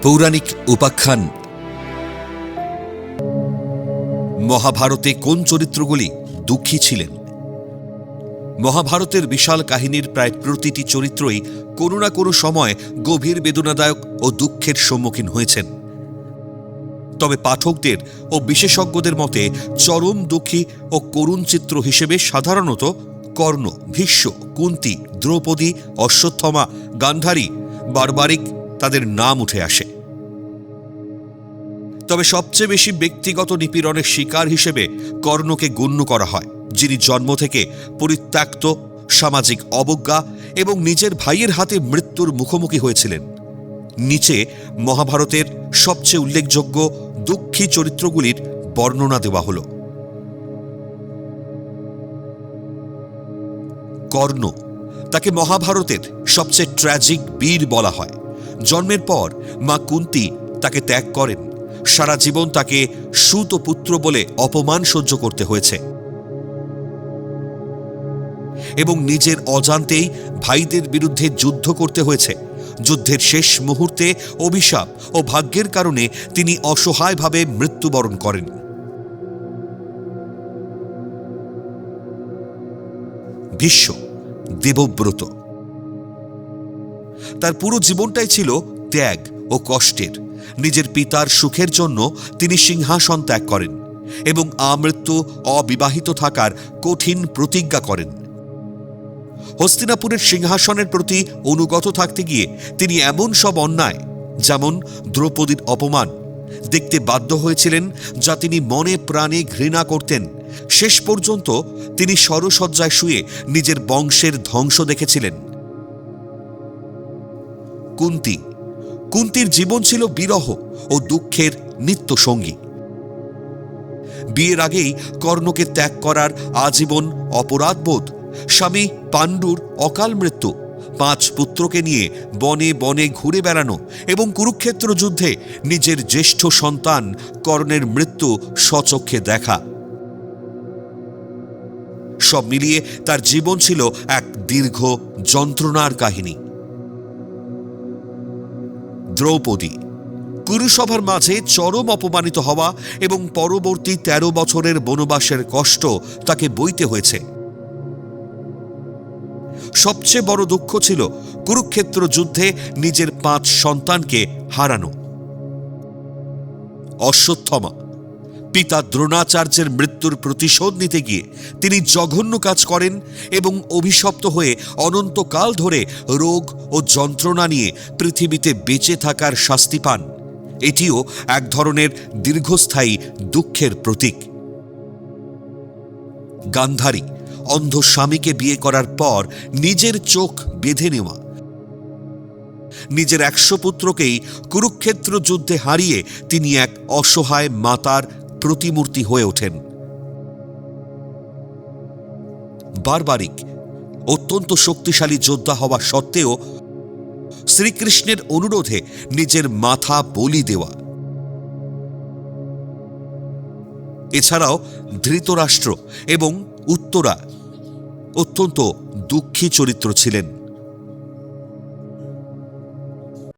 পৌরাণিক উপাখ্যান। মহাভারতে কোন চরিত্রগুলি দুঃখী ছিলেন? মহাভারতের বিশাল কাহিনীর প্রায় প্রতিটি চরিত্রই কোনো না কোনো সময় গভীর বেদনাদায়ক ও দুঃখের সম্মুখীন হয়েছেন। তবে পাঠকদের ও বিশেষজ্ঞদের মতে চরম দুঃখী ও করুণ চিত্র হিসেবে সাধারণত কর্ণ, ভীষ্ম, কুন্তী, দ্রৌপদী, অশ্বত্থামা, গান্ধারী, বারবারিক তাদের নাম উঠে আসে। তবে সবচেয়ে বেশি ব্যক্তিগত নিপীড়নের শিকার হিসেবে কর্ণকে গণ্য করা হয়, যিনি জন্ম থেকে পরিত্যক্ত, সামাজিক অবজ্ঞা এবং নিজের ভাইয়ের হাতে মৃত্যুর মুখোমুখি হয়েছিলেন। নিচে মহাভারতের সবচেয়ে উল্লেখযোগ্য দুঃখী চরিত্রগুলির বর্ণনা দেওয়া হল। কর্ণ, তাকে মহাভারতের সবচেয়ে ট্র্যাজিক বীর বলা হয়। জন্মের পর মা কুন্তী তাকে ত্যাগ করেন। সারা জীবন তাকে সুত পুত্র বলে অপমান সহ্য করতে হয়েছে এবং নিজের অজান্তেই ভাইদের বিরুদ্ধে যুদ্ধ করতে হয়েছে। যুদ্ধের শেষ মুহূর্তে অভিশাপ ও ভাগ্যের কারণে তিনি অসহায়ভাবে মৃত্যুবরণ করেন। ভীষ্ম, দেবব্রত, তার পুরো জীবনটাই ছিল ত্যাগ ও কষ্টের। নিজের পিতার সুখের জন্য তিনি সিংহাসন ত্যাগ করেন এবং আমৃত্যু অবিবাহিত থাকার কঠিন প্রতিজ্ঞা করেন। হস্তিনাপুরের সিংহাসনের প্রতি অনুগত থাকতে গিয়ে তিনি এমন সব অন্যায়, যেমন দ্রৌপদীর অপমান, দেখতে বাধ্য হয়েছিলেন, যা তিনি মনে প্রাণে ঘৃণা করতেন। শেষ পর্যন্ত তিনি শরশয্যায় শুয়ে নিজের বংশের ধ্বংস দেখেছিলেন। কুন্তী, কুন্তীর জীবন ছিল বিরহ ও দুঃখের নিত্য সঙ্গী। বিয়ের আগেই কর্ণকে ত্যাগ করার আজীবন অপরাধবোধ, স্বামী পাণ্ডুর অকাল মৃত্যু, 5 পুত্রকে নিয়ে বনে বনে ঘুরে বেড়ানো এবং কুরুক্ষেত্র যুদ্ধে নিজের জ্যেষ্ঠ সন্তান কর্ণের মৃত্যু স্বচক্ষে দেখা, সব মিলিয়ে তার জীবন ছিল এক দীর্ঘ যন্ত্রণার কাহিনী। দ্রৌপদী, কুরুসভার মাঝে চরম অপমানিত হওয়া এবং পরবর্তী 13 বছরের বনবাসের কষ্ট তাকে বইতে হয়েছে। সবচেয়ে বড় দুঃখ ছিল কুরুক্ষেত্র যুদ্ধে নিজের 5 সন্তানকে হারানো। অশ্বত্থামা, পিতা দ্রোণাচার্যের মৃত্যুর প্রতিশোধ নিতে গিয়ে তিনি জঘন্য কাজ করেন এবং অভিশপ্ত হয়ে অনন্তকাল ধরে রোগ ও যন্ত্রণা নিয়ে পৃথিবীতে বেঁচে থাকার শাস্তি পান। এটিও এক ধরনের দীর্ঘস্থায়ী দুঃখের প্রতীক। গান্ধারী, অন্ধ স্বামীকে বিয়ে করার পর নিজের চোখ বেঁধে নেওয়া, নিজের 100 পুত্রকেই কুরুক্ষেত্র যুদ্ধে হারিয়ে তিনি এক অসহায় মাতার প্রতিমূর্তি হয়ে ওঠেন। বারবারিক, অত্যন্ত শক্তিশালী যোদ্ধা হওয়া সত্ত্বেও শ্রীকৃষ্ণের অনুরোধে নিজের মাথা বলি দেওয়া। এছাড়াও ধৃতরাষ্ট্র এবং উত্তরা অত্যন্ত দুঃখী চরিত্র ছিলেন।